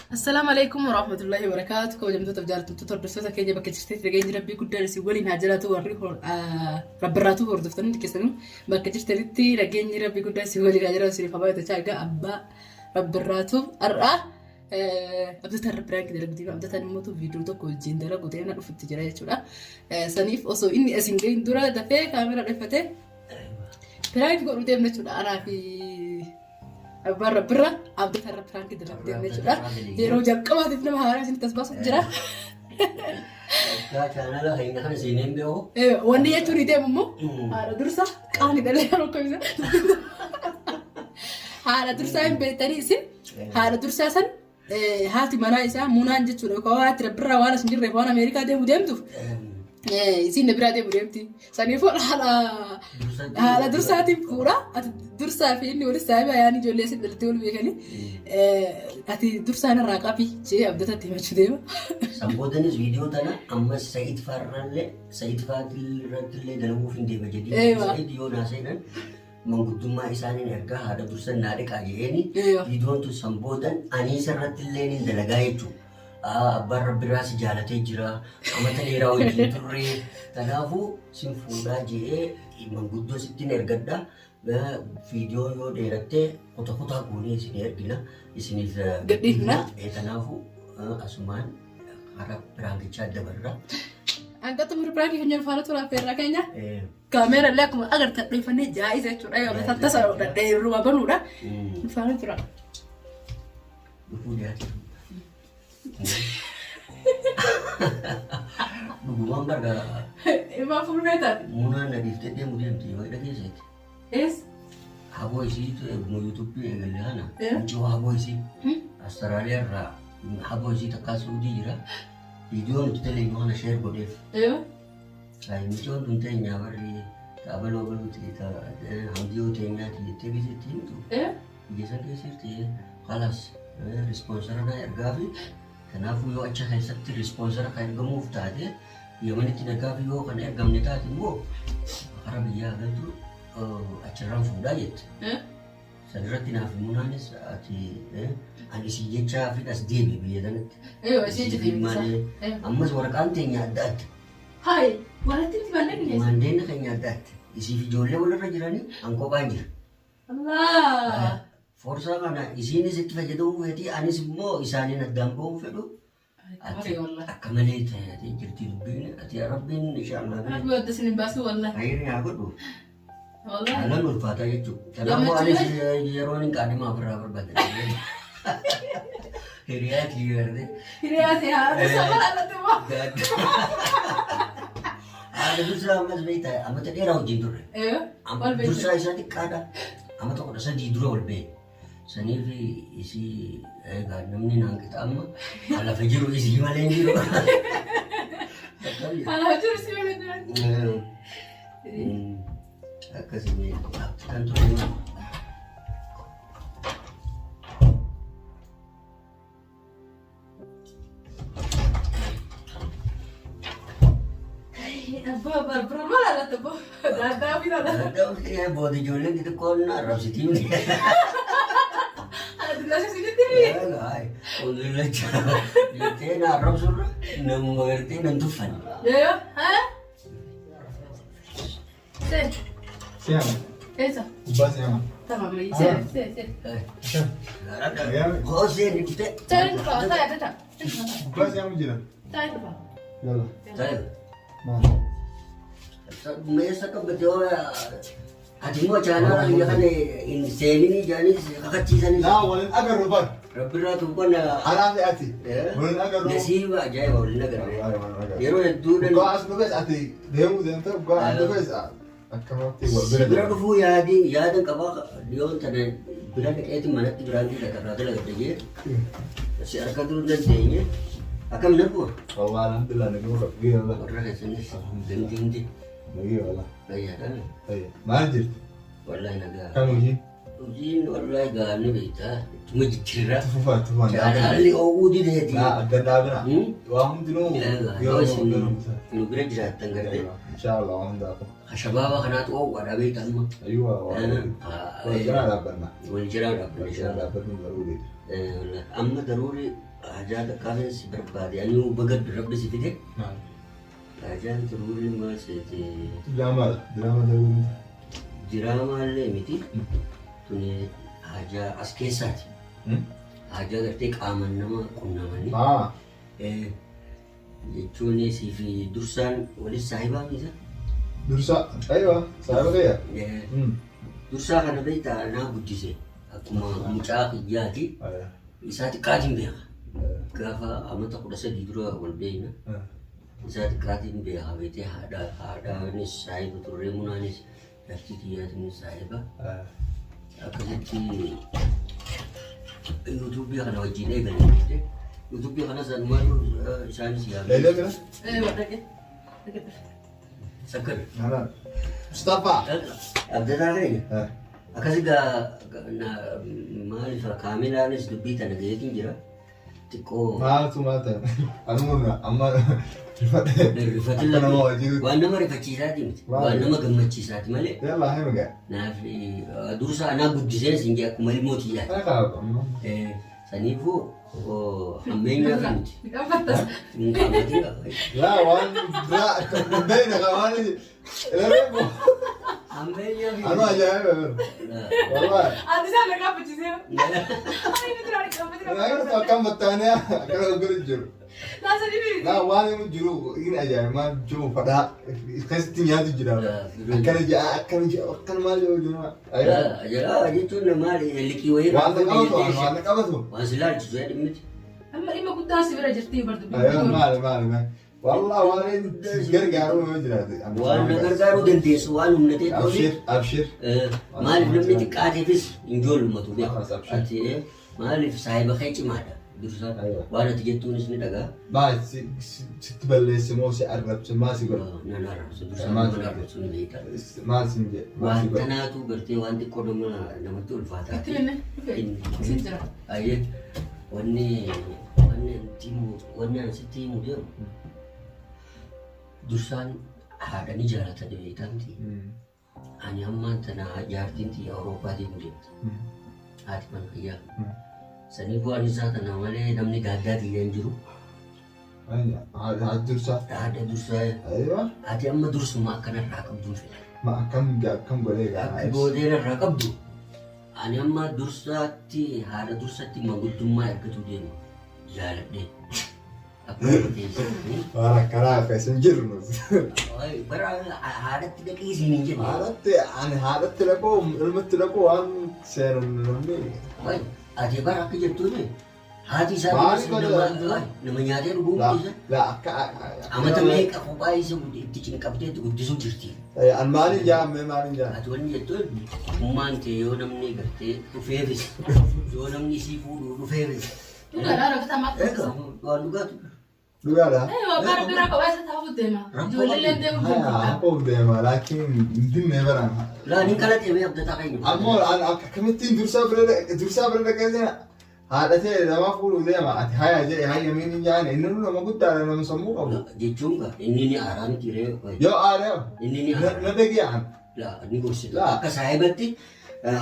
السلام عليكم ورحمة الله وبركاته. كوجم توتر جالت توتر درسوتا كي جبك تشتري ترجع ربي كل درس يقولي نهاجراتو وريه رب الراتو وردفتن كيسنو بك تشتري ترجع ربي كل درس يقولي نهاجراتو سري خبايا تشاقة أبا رب الراتو أرأ أبدا ترى برانك ده بدينا أبدا تنموتو فيديو تو كل جين ده قدرنا نعرف التجارة شو لا سنيف أصو إني أسنجين دورا دفع كاميرا رفته برانك قولوا ده من شو أنا في برا برا أبدا ترى برانك ده بدينا شو لا يروح جاب كم هذي فيلم هارا عشان تسباس جرا لا كان لا هي نحن سينين بيو واني يجوري ده ممو هذا درسة كاني ده اللي أنا كويسة هذا درسة إن بيتري سن هذا درسة سن هاتي منايسة منان جت شو كوات ربرا وانا سنجر رفانا أمريكا ده مديمتو زين نبرا ده مديمتي سنيفور على درساتي بكورة درسة في إني ورسالة يعني جولي سد التول بيكني أتي درسة أنا راقبي شيء أبدأ تتمشى ده سامبودني فيديو تنا أما سعيد فارن سعيد فاتل رتل دلمو فين ده بجدي سعيد يو ناسينا منقدما إساني نرجع هذا درسة نارك أجيني فيديو تو سامبودن أني سرتلني دلقايتو أبار براس جالته جرا أما تلي راوي جيتوري تنافو سيمفودا جيه منقدو ستين نرجع فيديو يو ديرته كتا كتا كوني سنير جنا إسني قدينا تنافو أسمان harap berangkat ada berra. Angkat tuh berperang di hujung falat tuh lapar kayaknya. Kamera lihat aku agar teleponnya jahit saya curah ya. Tante saya udah dari rumah baru udah. Falat curah. Buku dia. Buku mana dah? Emang full meter. Muna nadi setiap dia mungkin tiba ada kisah. Es. Habo isi itu mau YouTube ya gelana. Coba habo isi. Australia ra. Habo isi tak kasudi jira. Video kita lagi mana share kodef. Saya macam tu tanya beri kabel kita video tanya kita bisa tu. Biasa tu kalas sponsor na ergavi. Kenapa yo aja hai sakti sponsor kain gemuf tadi. Ya mana tidak gavi yo kan ergam ni tadi mo. Harap dia kan tu acara food diet. Sadara tinafi munanis ati ani si jecha fi das debi biyadan. Si jecha mana amma suara kanting nyadat. Hai, walaupun di mana ni? Mandena kan nyadat. Isi video le wala rajirani angko banjir. Allah. Forsa kana isi ni sit faje do feti ani simmo isani nadambo fedo. Ati wallah. Akamale tayati jirti dubbin ati rabbin insyaallah. Aku ada sini basu wallah. Akhirnya aku tuh. Wallah. Alam berfata ya cuk. Kenapa ani yeronin kani ma berabar badan. Hiriat liar deh. Hiriat ya. Sama ada tuh mah. Ada dusra mas beita. Amat tadi raut jindur. Amat dusra isati kada. Amat tu rasa jindur olbe. Sani fi isi namni nang kita amma. Ala fajiru isi malen jiru. Ala fajiru isi malen jiru. Kasih kan tu memang. Apa berapa lah tu bu? Dah bila dah. Dah ya body jualan kita kau nak rap sih tim ni. Ada tugas sini tim. Ya lah, udah leca. Dia nak rap suruh, nak mengerti nanti fan. Ya, ha? Sen. Siapa? Esa. Ubah siapa? Tamam lagi. Sen. Oh sen kita. Cari tu pak, saya ada. Ubah siapa je lah? Cari tu pak. Yalah. Saya. Mana? Mesa kan betul. Hati mu channel ni kan insani ni jadi kakak cisan ni. Nah, walin agar rubat. Rabira tu pun Alam se ati. Walin agar rubat. nasiba aja walin agar. Yero itu dan. Kau asal bes ati. Demu demu kau asal bes. Akamat tiwal Sebera tu fu ya dan kaba dia tadi bila dekat itu mana tu berarti dekat rata lagi dia. Si arka tu dan dia. Akan menapu. Oh, alhamdulillah ni gua gila lah. Orang kesini tinggi. Gila lah. Iya kan. Iya. Mana Wallahi naga. Kamu je? Ujin wallahi gani beta. Cuma dikira. Tufan. Ada hal udi deh. Nah, ada dah. Wah, mungkin Yo sini. Lu beri jerat tengger deh. Insyaallah anda aku. Shababa kana tu ada beta mah. Ayuh, jangan ada pernah. Wal jira ada. Jangan ada pernah daruri. Amma daruri Haajaa qaqqabeen si barbaade ani baga rabbi si fide. Haajaan turuurri maal seete. Diraamaa ta'uu Diraamallee miti. Tuni haajaa as keessaati. Haajaa gartee qaaman nama qunnamanii. Jechuun siif dursaan walis saahibaa misa. Dursaa aywa saahiba kayya. Dursaa kana beektaa naa guddise akkuma mucaa kiyyaati. Isaa xiqqaatiin beeka. Gaafa amata 13 dura wal beekna. Isaa xiqqaatiin beeka beekee haadhaanis saahiba turre munaanis dartii kiyyaatiinis saahiba. Akkasitti yuutuubii kana wajjin eegalee yuutuubii kana sanumaatu isaanis yaadu. Leelee bira? Wadhaqee. Sakkar. Mustafa. Abdataa keenya. Akkasii maaliif kaameraanis dubbii tana gaheetiin jira. Xiqqoo. Maaltu maal ta'e? Anumuna amma rifatin waan nama rifachiisaati miti. Waan nama gammachiisaati malee. Yallaa hima gaa. Naaf dursa anaa guddiseen siin jee akkuma ilmootii yaada. Saniifuu hammeenyaaf miti. Laa waan biraa akka hundeen waan hammeenyaaf miti. anu ajaa'iba wallahi. Ati isaan nagaa facchisee. Naayiru akkam battaanee akkana gurguru jiru. Laa waan inni jiru inni ajaa'iba maal jiru fadhaa keessatti nyaatu jira. Akkana ja'a akkana maal yoo jiru. Jalaa jechuun maal liqii wayii. Waan qabatu. Waan silaalchisu yaadin miti. Amma dhimma guddaa si bira jirti bardu. Maali. Wallah waan gargaaruu yoo jiraate. Waan gargaaruu dandeessu waan humnatee Abshir. Maaliif namni xiqqaateefis hin joollumatu beeku. Maaliif saahiba kee cimaadha. Dursaa waan ati jettuunis ni dhagaa. Maal sitti balleessi moo si arrabse maal si godha? Nan arrabsu dursaa nama arrabsu ni beeka. Maal sin jedhe? Waan kanaatu gartee waan xiqqoo namatti ulfaataa. Itti minne. Si jira. Ayyee wanni asitti himu deemu. Dursaan haadha ni jaalata beekamti. Ani ammaan tana jaartiin tiyya Awurooppaa deemu deemti. Haati mana fayyaa. Sanii bu'aan isaa tana malee namni gaaddaa tiyya hin jiru. Haadha dursaa. Haadha dursaa. Ati amma dursuma akkanarraa qabdu fedha. Ma akkam godhee akka gooteerarraa qabdu. Ani amma dursaatti haadha dursaatti manguddummaa ergatuu deemu jaaladhee. Waan akkanaa keessa hin jirru. Bara haadhatti dhaqii siin hin jenne. Haadhatti dhaqoo ilmatti dhaqoo waan seenu namni. Ati bara akka jettuuni haati isaa nama nyaatee dhuguu guddisa. Amata meeqa kophaa isa itti cinqabdee guddisuu jirti. Maaliin jaamme maaliin jaamme. Ati wanni jettuun ummaan ta'e yoo namni gartee dhufeefis yoo namni isii fuudhuu dhufeefis. Dhugaadhaa raftamaa. Waan dhugaatu. Dhugaadhaa. Bara bira kophaa isa taa'uuf deema. Ijoollee deemu deema. Haaphuuf deema laakiin hin dinne baraan. Laa ni kala deemee abdataa kan jiru. Ammoo akkamittiin dursaa bira dhaqee haadhatee nama fuudhuu deema. Ati haya jedhe hayya miin hin jaane inni nama guddaadha nama sammuu qabu. Jechuun inni ni aaraa miti ree. Yoo aaree inni ni aaraa. Na dhagiyaan. Laa ni gorsitu. Akka saahibatti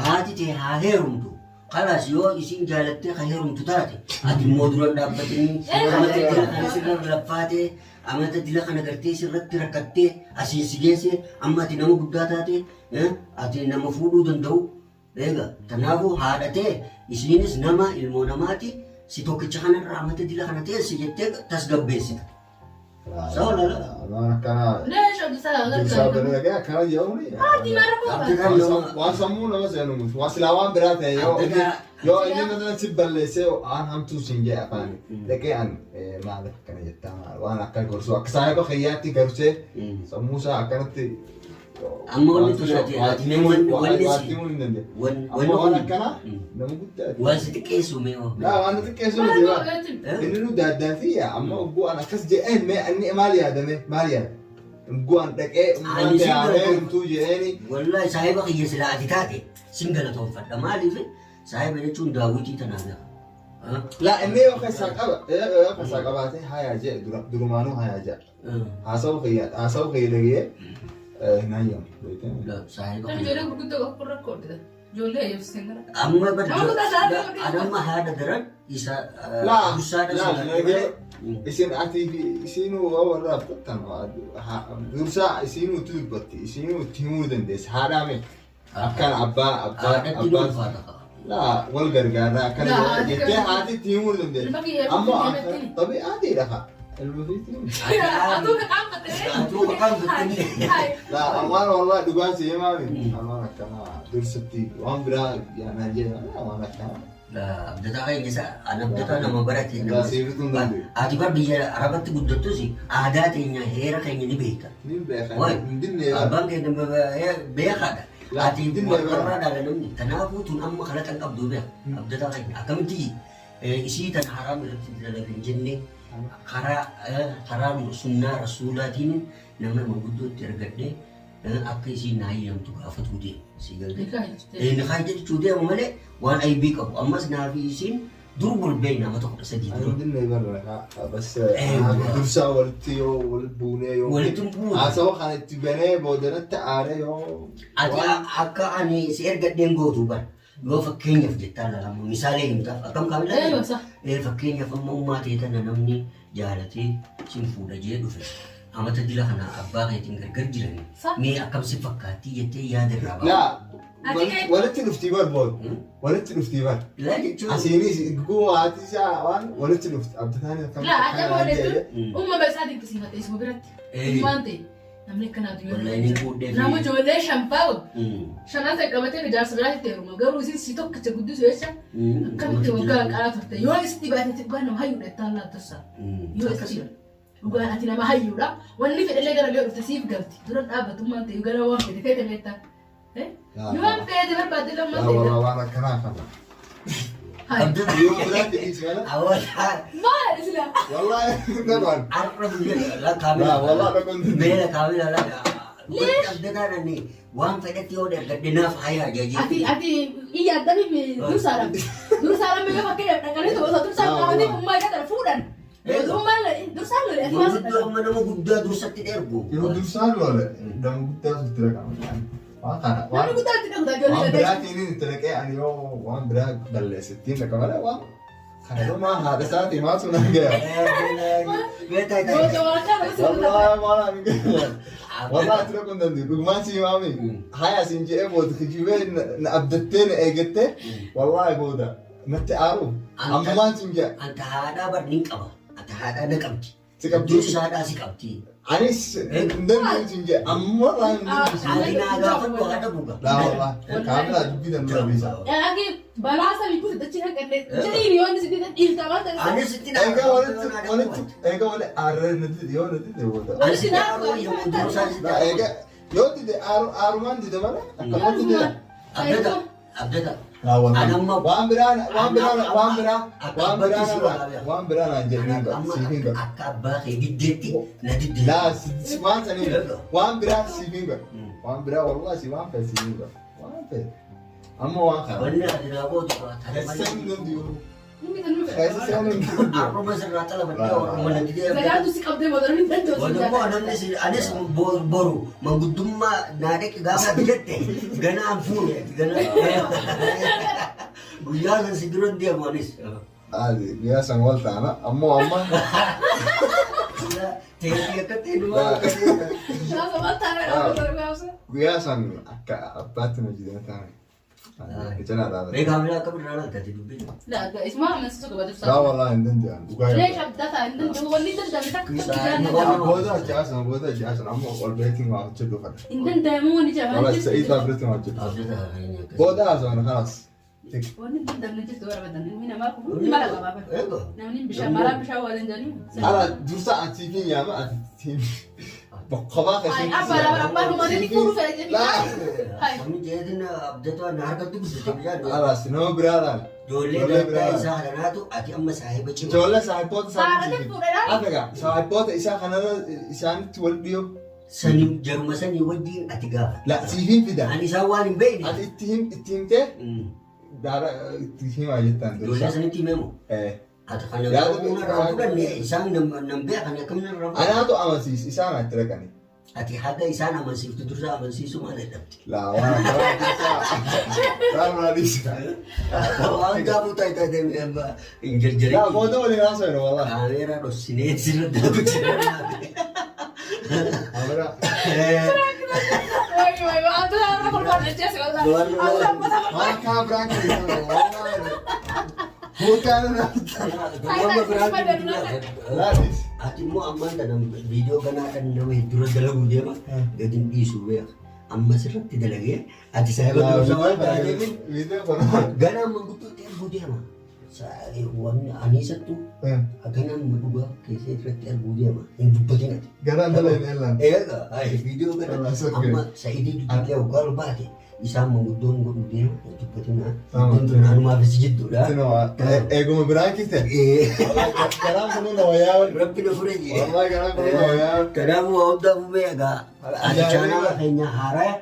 haati ta'e haa heerumtu. Kalaas yoo isin jaalattee kan heerumtu taate ati immoo dura dhaabbatanii amata dila kana sirra laffaatee amata dila kana gartee sirratti rakkattee asiin si geesse amma ati nama guddaa taate ati nama fuudhuu danda'u. Egaa kanaafuu haadhatee isinis nama ilmoo namaati si tokkicha kanarraa amata dila kana teessi jettee tasgabbeessita. Saawwalala. Waan akkanaa. Dursaa bira dhaqee akkana jedhamuuni. Waan sammuu nama seenu waan silaa waan biraa ta'e yoo inni mana si balleessee waan hamtuu sin jedhe afaan dhaqee an maal akkana jettaa waan akka gorsu akka saahiba kiyyaatti gorsee sammuu isaa akkanatti. Amma wanni tunaati waan akkanaa nama guddaati. Waan si xiqqeessu mee waan xiqqeessu miti inni nu daaddaati amma bu'aan akkas jedheen mee inni maal yaadame maal yaada. Guan dhaqee uummanni haaromtuu jedheeni. Wallahi saahiba kiyya silaa ati taate sin galatoonfadha maaliif saahiba jechuun daawwitii tanaaf. Laa inni yoo keessaa qabaate hayaa jedhe durumaanuu hayaa jedha. Haasawuu kiyya dhagee naayyam. Saahiba kiyya. جولي يفسنجر أما بدي أنا ما هذا درن إذا لا درسان لا isin ati isinu awal rabtan dursa isinu tulbatti isinu timu dandes hadame akan abba la wal gargara kan jette ati timu dandes amma tabi adi raha لا أمان والله دقاسي يا مامي أمانك كنا درستي وان برا يا ناجي أمانك كنا لا بدأ أي نساء أنا بدأ أنا مباراتي لا سيرتون دندي أتبار بيجا عربت قدرتو سي عاداتي إنها هيرا كأني نبيكا مين بيخا واي ندني أبان كده بيخا لا أتي مرة دالا نمني تنافو تون أما خلطان أبدو بيها أبدأ أي أكمل تيجي إشي تنحرام لكن جنة خرا سنة رسولاتين نمنا موجودو ترجعني akka isiin naayamtu gaafatu deemu si galde nikaah jechuun deemu malee waan aybii qabu ammas naafi isiin dur bulbee nama tokko sadii dura dinne barra bas dursa walti yo wal buune yo walitti buune asawa kan itti banee boodanatti aare yo ati akka ani si ergadheen gootu bar yoo fakkeenyaaf jettaan lalamu misaalee himtaaf akkam kaamila fakkeenyaaf amma ummaa teetana namni jaalatee sin fuudha jee dhufe amata dila kana abbaa keetiin gargar jirani mee akkam si fakkaatti jettee yaada irraa ba'a walitti dhuftii barbood walitti dhuftii bar asiinis guu haati isaa waan walitti dhufti abdataan akkam لا أجمع ولد أمة بس هذه بسيطة اسمه برت مانتي نملك كنا ديور نامو جولة شامباو شنان تكملتي رجال سبعة تيرو قالوا زين سيتوك تقدس ويشة كم توقع كلام ترتي يو استبعاد تبغى نو هاي ونتالا تسا يو استبعاد وقال أتينا ما هاي ولا واللي في اللي قال له تسيب قلتي درن أبى ثم أنت يقال واحد كده ميتا يوم كده ما بدي لما لا والله وانا كمان هاي يوم بدأت إيش قال أول حال ما إسلام والله طبعا عرف لا كامل لا والله ما كنت بلا كامل لا ليش أبدنا أني وان فدت يودر قدنا في حياة جاجي أتي إيه أدمي بدرسالم درسالم بيجا فكير نكالي تو بس درسالم كمان دي هم ما يقدر فودن هم درسالم أتي ما ما أنا ما قد درست تدربو يوم درسال ولا دم قدام سترك عمل أنا قلت لك تقدر وان جولة برات ini terkait ani yo وان برات بل 60 لك ولا وان خلوا ما هذا ساعتي ما سنا جا والله ما والله ترى كنت عندي ما سي مامي هاي سنجي ابو تجيبين ابدتين اجت والله بودا متى عارف اما ما سنجي أنت هذا برنيك أبا أنت هذا نكمتي تكبتي درس هذا سكبتي أنيس ندم سنجي أما لا أنا أقول هذا بوجا لا والله كامل جدا ما بيسا يا أخي بلاسة بيكون تدشينها كده جري يوم سيدي إلتماس أنا ستين إنك ولا أرى ندي يوم ندي بودا أنا ستين أقول يوم درس لا إنك يوم تدي أرمان تدي mana أكمل تدي أبدا لا والله أنا ما وان برانا جنين سيفين بقى أكبر جدتي ندي لا سمان سنين وان برانا سيفين بقى وان برا والله سيفان في سيفين بقى وان في أما وان خا ولا أنا أقول حسن نديو ممكن تنوي حسن نديو أروح مثلا نطلع بدو ولا ندي زيادة دوسي قبضة بدل من تنتو ولا ما أنا ناس برو ما قدوم ما نادك قام بجتة جنا أنفون جنا ويا سيدرون dia manis هذه dia sanggol tanah أما Tiga ketiga شاف ما تعرف أنا بقول dia sang agak apa tuh jadi tanah itu nada mereka bilang kamu nana tadi dulu لا اسمع من سوق بدرس لا والله عندنا جان ليش أبدأ عندنا جوا اللي تبدأ بودا جاسن أما والبيتين ما تشدوا خد عندنا دائما نيجي والله سعيد بابرتي ما تشدوا بودا أصلا خلاص ونبدأ نجلس ورا بدنا مين ما كم ما لا بابا نمني بشا ما لا بشا ولا جاني أنا درس أنتيكين يا ما أنتيكين بقباك أي أبا هم أنا نيكورو في لا kami jadi na update wa narga tu bisa terjadi أنا سنو برادا dole da isa da tu ati amma sahiba ce جولة سايبوت سارة سايبوت تفورنا أفكا سايبوت إيشا خنا إيشان تولديو sani jaruma sani wadi ati gafa لا سيفين في ده ani sawalin bayni أنت اتهم تي دارا اتهم أجتان dole درس sani timemo إيه ati kana Ya, ko na rafudan ne isan nan be kana kamna rafu أنا أتو أمسيس إيشان أتركني ati haga isaan amansiiftu dursa amansiisu maal jedhamti? Laa waan karaa keessa Waan gaafuu taatee hin jarjarin. laa booda waliin haasa'inu walaa. Kaameeraa dhossinee sirriitti dhabu jira. Kaameeraa. Waan kaameraan keessaa walaa. Buutaan laatis. Ati immoo ammaan kana viidiyoo kanaa kan nama hedduu dalaguu deema gadi hin dhiisu beeka. Amma sirriitti dalagee ati saayiba dursa waan taateef ganaan manguddootti arguu deema. Wanni aniisattu ganaan dhugaa keessee irratti arguu deema. Hin dubbatin ati. Ganaan dalayin eellaan. Eegaa viidiyoo kana amma Sa'idii Duddillee hoggaa baate isaan manguddoon godhu deema. Hin dubbatin anumaafis jidduudha. Eeguma biraan kitte. Ganaan kunuu na wayyaa. Rabbi na fure jee. Wallahi ganaan kunuu na wayyaa. Kanaafuu waa hundaa fufee egaa. Ati chaanaa keenya haaraa.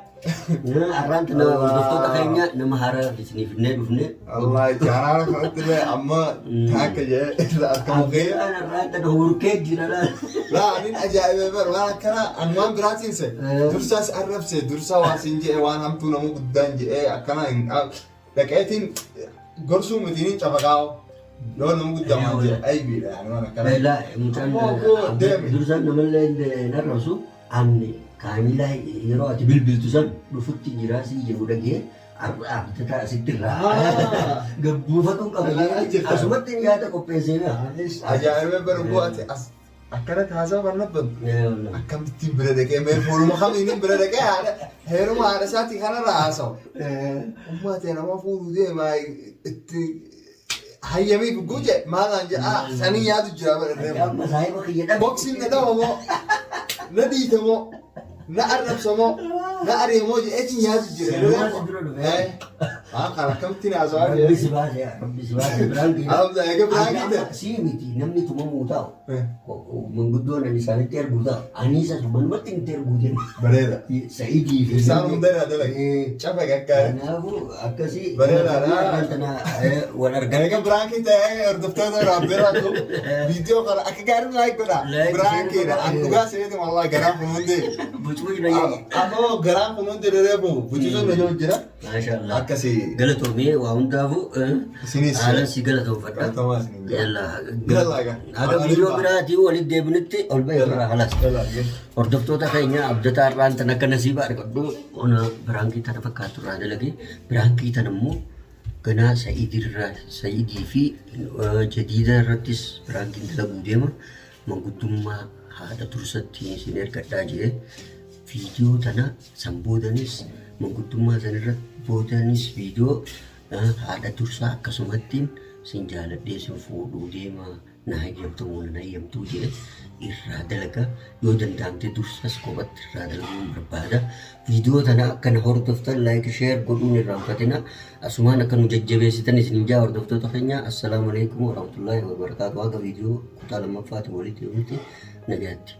Arraan tana hordoftoota keenya nama haaraa isinii fidnee dhufne. Wallahi chaanaa kanatti illee amma taakka jee irraa akkama ga'e. Arraan tana hurkee jira laal. Laa anin ajaa'ibee bar waan akkana anumaan biraatiin se dursaas arrabse dursa waan siin je'e waan hamtuu nama guddaan je'e akkana hin dhaqeetiin gorsuu mitiin cafaqaa'u. Yoo nama guddaan je'e aybiidha waan akkana. Laa mucaan dursaan namallee narrabsu anni kaamilaa yeroo ati bilbiltu san dhufutti jira si jedhu dhagee abdataa asitti irraa gabbuufatu qaba asumatti nyaata qopheessee ajaa'ibee bar bu'ate as akkana taasaa barnabban akkamittiin bira dhaqee mee fuuluma kamiin bira dhaqee haadha heeruma haadha isaatii kanarraa haasawu ummaa ta'e nama fuudhuu deemaa itti hayyamii gugguu jee maalaan jedhaa sanii yaadu jira bara boksiin na dhawamoo na dhiitamoo na arrabsamoo na ari'amoo jedheetiin yaadu jira. Kan akkamittiin haasawaa jee. Rabbi si baasee biraan egaa biraan kiite. Sii miti namni tumamuu taa'u manguddoon ani isaanitti arguu taa'u aniisa manumatti hin arguu deemu. Bareeda. Sa'idii fi isaan hundaa dalage cafa gaggaarii. Kanaafuu akkasii bareedaadha. wal argan. Egaa biraan kiite hordoftoota raabbeeraa kun viidiyoo kana akka gaarii naa godha. Biraan kiidha. An dhugaa seetu wallaahi garaan kun hundee. Ammoo garaan kun hundee dheereefu bucisuun na jiru jira. Maashaallah. Akkasii. Galatoomee waa hundaafuu Isinis. haalan si galatoomfadha. Galatamaa isin. Aga viidiyoo biraatii walitti deebinutti ol bahee irraa halas. Hordoftoota keenya abdataa irraan tan akka nasiiba argadhu ona biraankii tana fakkaatu irraa dalage biraankii tana immoo ganaa Sa'idii fi Jadiida irrattis biraankiin dalaguu deema manguddummaa haadha tursatti isin ergadhaa jee viidiyoo tana sanboodanis manguddummaa sanirratti boodanis viidiyoo haadha tursaa akkasumattiin sin jaaladhee sin fuudhuu deema na hayyamtamoo na hayyamtuu jee irraa dalaga yoo danda'amte dursas kophatti irraa dalaguun barbaada. Viidiyoo tana akka na hordoftan laayik sheer godhuun irraanfatina asumaan akka nu jajjabeessitan isin jaa hordoftoota keenya assalaamu alaikum warahmatullaahi wabarakaatu. Waaqa viidiyoo kutaa lammaffaati walitti nagaatti.